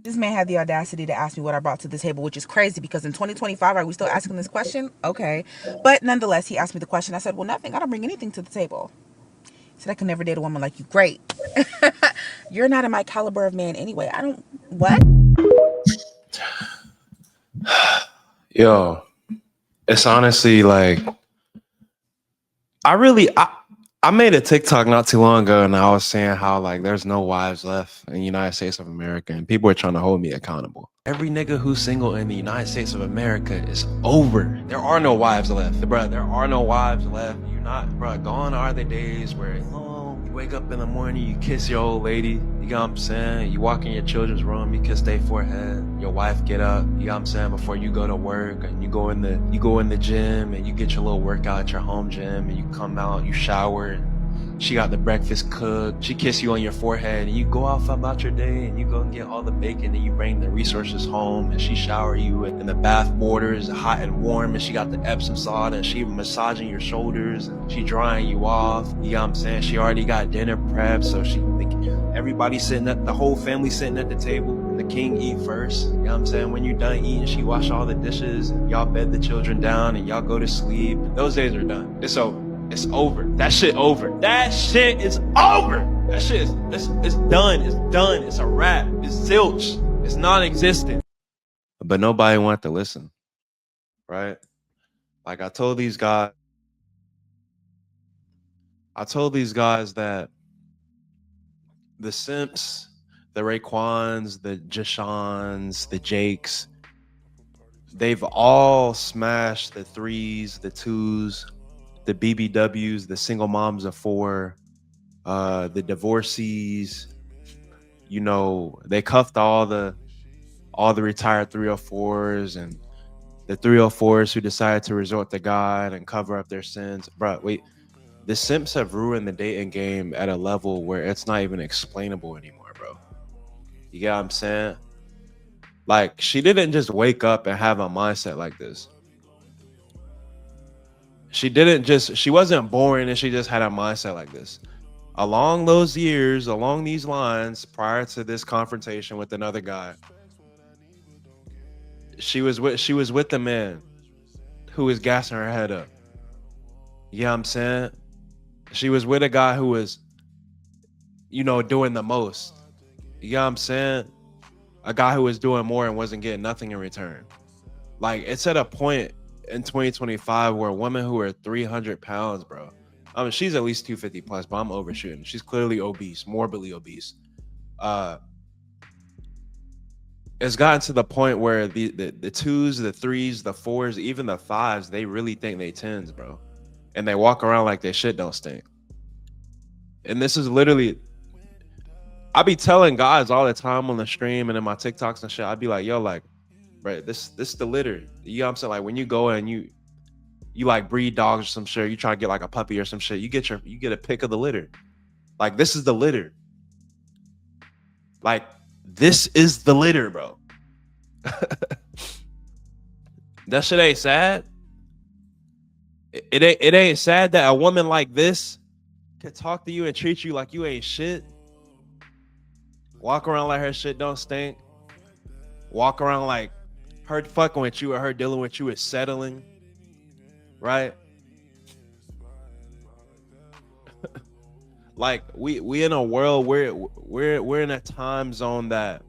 This man had the audacity to ask me what I brought to the table, which is crazy because in 2025, are we still asking this question? Okay. But nonetheless, he asked me the question. I said, well, nothing. I don't bring anything to the table. He said, I can never date a woman like you. Great. You're not in my caliber of man anyway. I don't, what? Yo, it's honestly like I made a TikTok not too long ago and I was saying how like there's no wives left in the United States of America and people are trying to hold me accountable. Every nigga who's single in the United States of America is over. There are no wives left. Bruh, there are no wives left. You're not, bruh, gone are the days where you wake up in the morning, you kiss your old lady, you know what I'm saying? You walk in your children's room, you kiss their forehead, your wife get up, you know what I'm saying, before you go to work, and you go in the gym and you get your little workout at your home gym and you come out, you shower, and she got the breakfast cooked, she kiss you on your forehead, and you go off about your day and you go and get all the bacon and you bring the resources home, and she shower you and the bath water is hot and warm, and she got the Epsom salt and she massaging your shoulders and she drying you off, you know what I'm saying? She already got dinner prep, so everybody sitting at the whole family sitting at the table. The king eat first, you know what I'm saying? When you're done eating, she wash all the dishes, and y'all bed the children down and y'all go to sleep. Those days are done. It's over. It's over. That shit over. That shit is over. That shit is it's done. It's done. It's a wrap. It's zilch. It's non-existent. But nobody wanted to listen. Right? Like I told these guys that the simps, the Raekwons, the Jashans, the Jakes, they've all smashed the threes, the twos, the BBWs, the single moms of four, the divorcees. You know, they cuffed all the retired 304s and the 304s who decided to resort to God and cover up their sins. Bro, wait, the simps have ruined the dating game at a level where it's not even explainable anymore, bro. You get what I'm saying? Like, she didn't just wake up and have a mindset like this. She wasn't born and she just had a mindset like this. Along those years, along these lines, prior to this confrontation with another guy, she was with the man who was gassing her head up. You know what I'm saying? She was with a guy who was, doing the most. You know what I'm saying? A guy who was doing more and wasn't getting nothing in return. Like, it's at a point in 2025 where women who are 300 pounds, bro, I mean, she's at least 250 plus, but I'm overshooting. She's clearly obese, morbidly obese. It's gotten to the point where the twos, the threes, the fours, even the fives, they really think they tens, bro. And they walk around like their shit don't stink. And this is literally, I be telling guys all the time on the stream and in my TikToks and shit, I'd be like, yo, like, bro, this the litter. You know what I'm saying? Like, when you go and you like breed dogs or some shit, you try to get like a puppy or some shit, you get a pick of the litter. Like, this is the litter. Like, this is the litter, bro. That shit ain't sad. It ain't sad that a woman like this could talk to you and treat you like you ain't shit. Walk around like her shit don't stink. Walk around like her fucking with you or her dealing with you is settling. Right? Like, we in a world where we're in a time zone that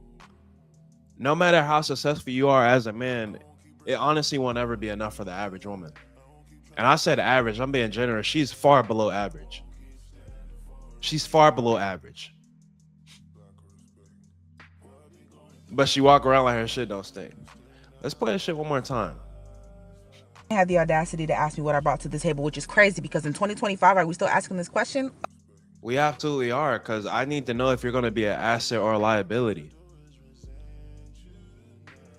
no matter how successful you are as a man, it honestly won't ever be enough for the average woman. And I said average, I'm being generous. She's far below average. She's far below average. But she walk around like her shit don't stink. Let's play this shit one more time. Had the audacity to ask me what I brought to the table, which is crazy because in 2025, are we still asking this question? We absolutely are, because I need to know if you're going to be an asset or a liability.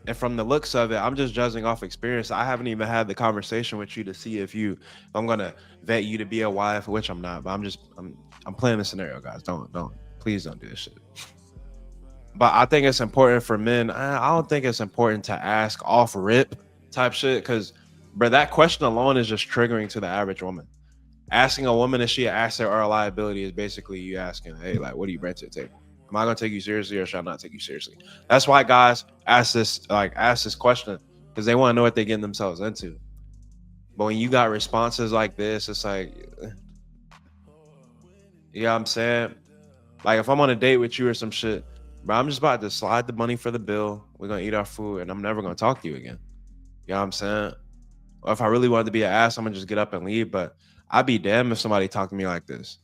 And from the looks of it, I'm just judging off experience. I haven't even had the conversation with you to see if I'm going to vet you to be a wife, which I'm not, but I'm playing the scenario, guys. Please don't do this shit. But I think it's important for men. I don't think it's important to ask off rip type shit, because, bro, that question alone is just triggering to the average woman. Asking a woman if she an asset or a liability is basically you asking, hey, like, what do you bring to the table? Am I gonna take you seriously or should I not take you seriously? That's why guys ask this question because they want to know what they're getting themselves into. But when you got responses like this, it's like, you know what I'm saying? Like if I'm on a date with you or some shit, bro, I'm just about to slide the money for the bill. We're gonna eat our food and I'm never gonna talk to you again. You know what I'm saying? Or if I really wanted to be an ass, I'm gonna just get up and leave. But I'd be damned if somebody talked to me like this.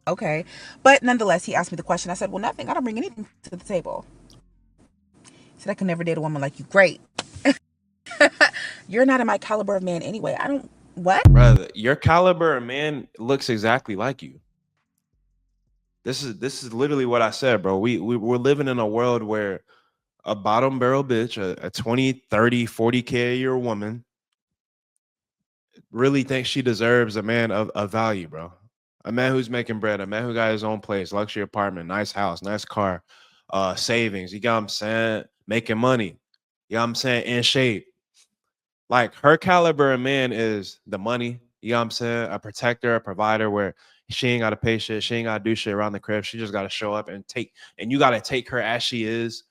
Okay. But nonetheless, he asked me the question. I said, well, nothing. I don't bring anything to the table. He said, I can never date a woman like you. Great. You're not in my caliber of man anyway. I don't. What? Brother, your caliber of man looks exactly like you. This is literally what I said, bro. We're living in a world where a bottom barrel bitch, a 20, 30, 40K a year woman really thinks she deserves a man of value, bro. A man who's making bread, a man who got his own place, luxury apartment, nice house, nice car, savings, you got what I'm saying? Making money. You know what I'm saying? In shape. Like her caliber of man is the money, you know what I'm saying? A protector, a provider where she ain't gotta pay shit, she ain't gotta do shit around the crib. She just gotta show up and you gotta take her as she is.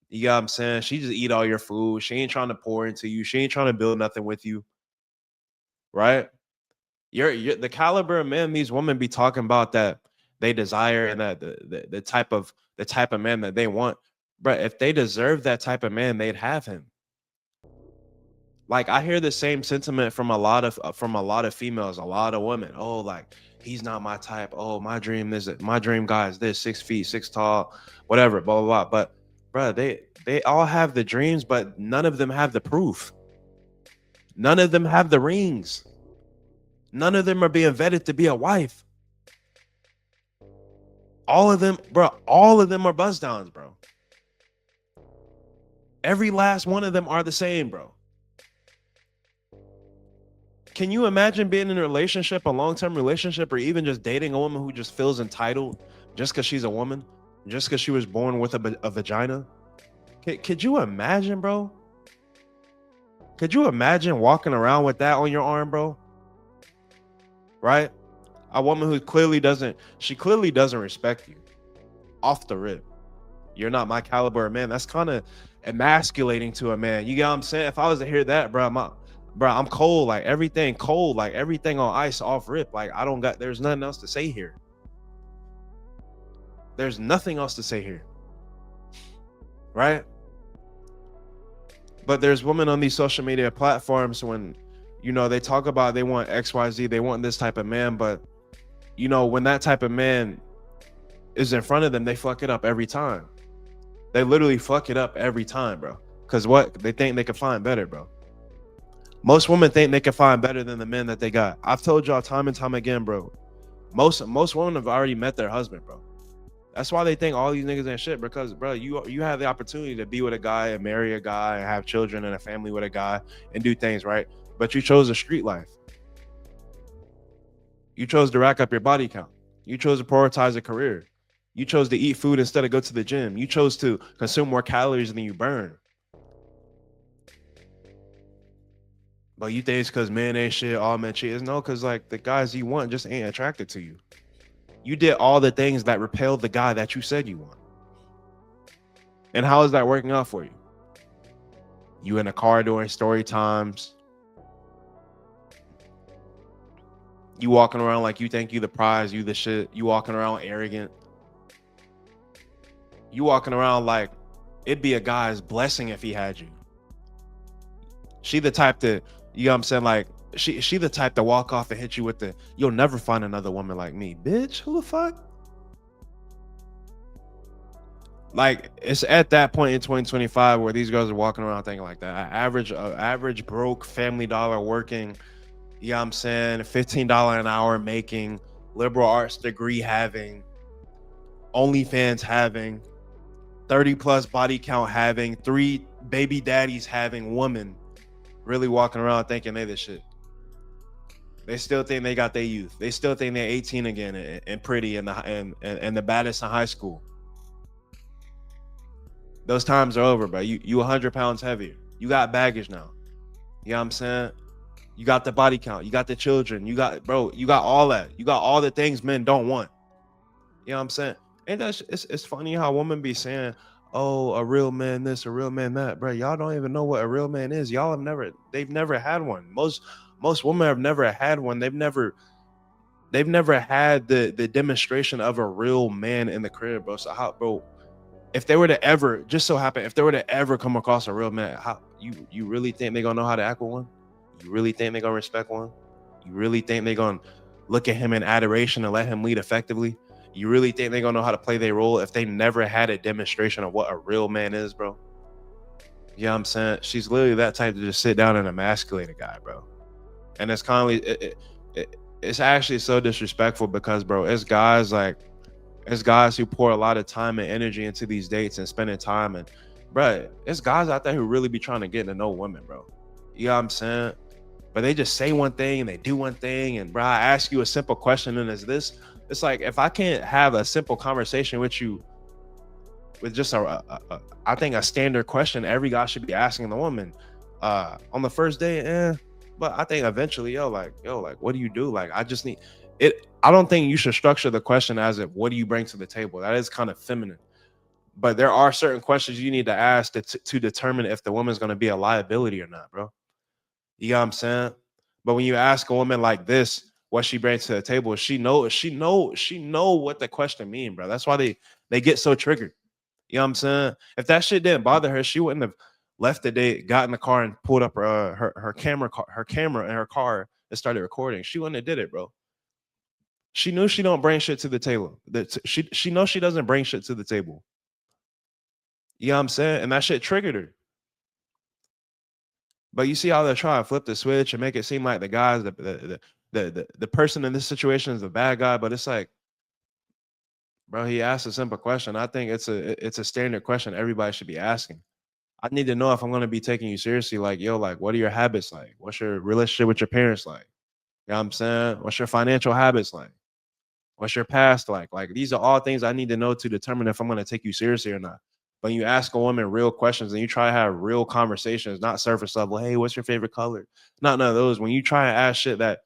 You know what I'm saying? She just eat all your food. She ain't trying to pour into you. She ain't trying to build nothing with you, right? You're the caliber of men these women be talking about that they desire and that the type of man that they want. But if they deserve that type of man, they'd have him. Like I hear the same sentiment from a lot of females, a lot of women. Oh, like he's not my type. Oh, my dream guy is this 6 feet, six tall, whatever, blah blah blah. But bro, they all have the dreams, but none of them have the proof. None of them have the rings. None of them are being vetted to be a wife. All of them, bro, all of them are buzz downs, bro. Every last one of them are the same, bro. Can you imagine being in a relationship, a long-term relationship, or even just dating a woman who just feels entitled just because she's a woman, just because she was born with a vagina? Could you imagine, bro? Could you imagine walking around with that on your arm, bro? Right? A woman who clearly doesn't respect you off the rip. You're not my caliber of man. That's kind of emasculating to a man. You get what I'm saying? If I was to hear that, bro, I'm cold, like everything on ice off rip. Like there's nothing else to say here. There's nothing else to say here. Right? But there's women on these social media platforms when, they talk about they want XYZ, they want this type of man, but when that type of man is in front of them, they fuck it up every time. They literally fuck it up every time, bro. Because what? They think they can find better, bro. Most women think they can find better than the men that they got. I've told y'all time and time again, bro. Most women have already met their husband, bro. That's why they think all these niggas ain't shit, because, bro, you have the opportunity to be with a guy and marry a guy and have children and a family with a guy and do things, right? But you chose a street life. You chose to rack up your body count. You chose to prioritize a career. You chose to eat food instead of go to the gym. You chose to consume more calories than you burn. But you think it's because men ain't shit, all men cheat. No, because like the guys you want just ain't attracted to you. You did all the things that repelled the guy that you said you want. And how is that working out for you? You in a car during story times. You walking around like you think you the prize, you the shit. You walking around arrogant. You walking around like it'd be a guy's blessing if he had you. She the type to, you know what I'm saying? Like she the type to walk off and hit you with the, you'll never find another woman like me. Bitch, who the fuck? Like it's at that point in 2025 where these girls are walking around thinking like that. Average broke family dollar working, you know what I'm saying, $15 an hour making, liberal arts degree having, OnlyFans having, 30 plus body count having, 3 baby daddies having woman really walking around thinking they this shit. They still think they got their youth. They still think they're 18 again and pretty and the baddest in high school. Those times are over, bro. You 100 pounds heavier. You got baggage now. You know what I'm saying? You got the body count. You got the children. You got all that. You got all the things men don't want. You know what I'm saying? And it's funny how women be saying, "Oh, a real man this, a real man that." Bro, y'all don't even know what a real man is. Y'all have never, they've never had one. Most women have never had one. They've never had the demonstration of a real man in the crib, bro. So how, bro? If they were to ever, just so happen, if they were to ever come across a real man, how you really think they're gonna know how to act with one? You really think they're gonna respect one? You really think they're gonna look at him in adoration and let him lead effectively? You really think they're gonna know how to play their role if they never had a demonstration of what a real man is, bro? You know what I'm saying? She's literally that type to just sit down and emasculate a guy, bro. And it's kind of it's actually so disrespectful because, bro, it's guys who pour a lot of time and energy into these dates and spending time, and bro, it's guys out there who really be trying to get to know women, bro. You know what I'm saying? But they just say one thing and they do one thing, and bro, I ask you a simple question and it's like if I can't have a simple conversation with you with just I think a standard question every guy should be asking the woman on the first day, but I think eventually, like what do you do? Like I just need it. I don't think you should structure the question as if what do you bring to the table. That is kind of feminine. But there are certain questions you need to ask to determine if the woman's going to be a liability or not, bro. You know what I'm saying? But when you ask a woman like this what she brings to the table, she know what the question mean, bro. That's why they get so triggered. You know what I'm saying? If that shit didn't bother her, she wouldn't have left the date, got in the car, and pulled up her camera in her car and started recording. She wouldn't have did it, bro. She knew she don't bring shit to the table. She knows she doesn't bring shit to the table. You know what I'm saying? And that shit triggered her. But you see how they're trying to flip the switch and make it seem like the guy's the person in this situation is the bad guy. But it's like, bro, he asked a simple question. I think it's a standard question everybody should be asking. I need to know if I'm gonna be taking you seriously. Like, yo, like, what are your habits like? What's your relationship with your parents like? You know what I'm saying? What's your financial habits like? What's your past like? Like, these are all things I need to know to determine if I'm gonna take you seriously or not. But you ask a woman real questions and you try to have real conversations, not surface level. Hey, what's your favorite color? Not none of those. When you try and ask shit that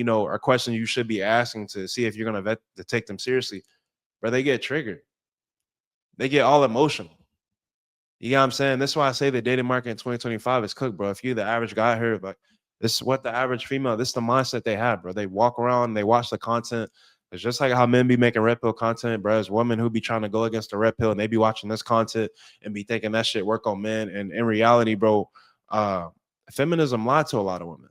are questions you should be asking to see if you're gonna vet to take them seriously, but they get triggered. They get all emotional. You know what I'm saying? That's why I say the dating market in 2025 is cooked, bro. If you're the average guy here, like this is what the average female, this is the mindset they have, bro. They walk around, they watch the content. It's just like how men be making red pill content, bro. It's women who be trying to go against the red pill and they be watching this content and be thinking that shit work on men. And in reality, bro, uh, feminism lied to a lot of women.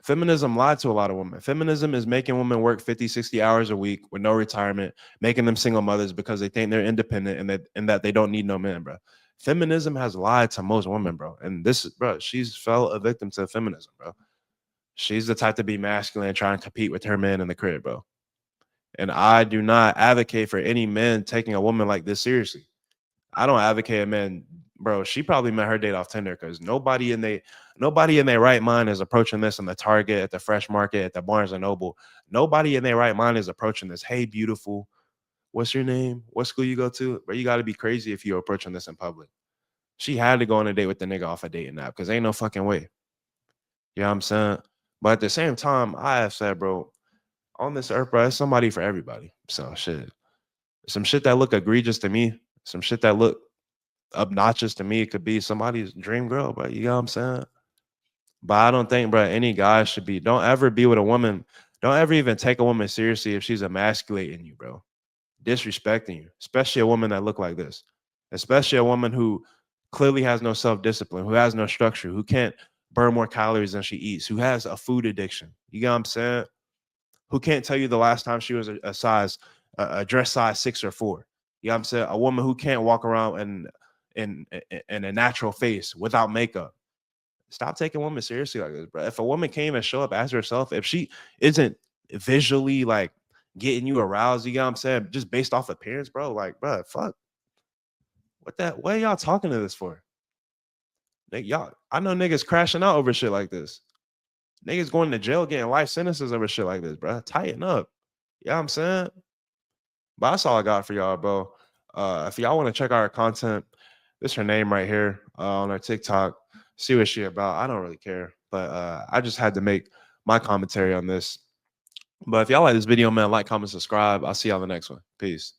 Feminism lied to a lot of women. Feminism is making women work 50, 60 hours a week with no retirement, making them single mothers because they think they're independent and that they don't need no man, bro. Feminism has lied to most women, bro. And this, bro, she's fell a victim to feminism, bro. She's the type to be masculine and try and compete with her man in the crib, bro. And I do not advocate for any men taking a woman like this seriously. I don't advocate a man, bro. She probably met her date off Tinder because nobody in their right mind is approaching this in the Target, at the Fresh Market, at the Barnes and Noble. Nobody in their right mind is approaching this. Hey, beautiful, what's your name? What school you go to? But you got to be crazy if you're approaching this in public. She had to go on a date with the nigga off a dating app because ain't no fucking way. You know what I'm saying? But at the same time, I have said, bro, on this earth, bro, it's somebody for everybody. So shit, some shit that look egregious to me, some shit that look obnoxious to me. It could be somebody's dream girl, but you know what I'm saying? But I don't think, bro, any guy should be. Don't ever be with a woman. Don't ever even take a woman seriously if she's emasculating you, bro. Disrespecting you, especially a woman that look like this, especially a woman who clearly has no self discipline, who has no structure, who can't burn more calories than she eats, who has a food addiction. You know what I'm saying? Who can't tell you the last time she was a dress size 6 or 4. You know what I'm saying? A woman who can't walk around in a natural face without makeup. Stop taking women seriously like this, bro. If a woman came and show up as herself, if she isn't visually like getting you aroused, you know what I'm saying? Just based off appearance, bro. Like, bro, fuck. What are y'all talking to this for? Y'all, I know niggas crashing out over shit like this. Niggas going to jail getting life sentences over shit like this, bro. Tighten up. You know what I'm saying? But that's all I got for y'all, bro. If y'all want to check out our content, this her name right here on our TikTok. See what she about. I don't really care, but I just had to make my commentary on this. But if y'all like this video, man, like, comment, subscribe. I'll see y'all in the next one. Peace.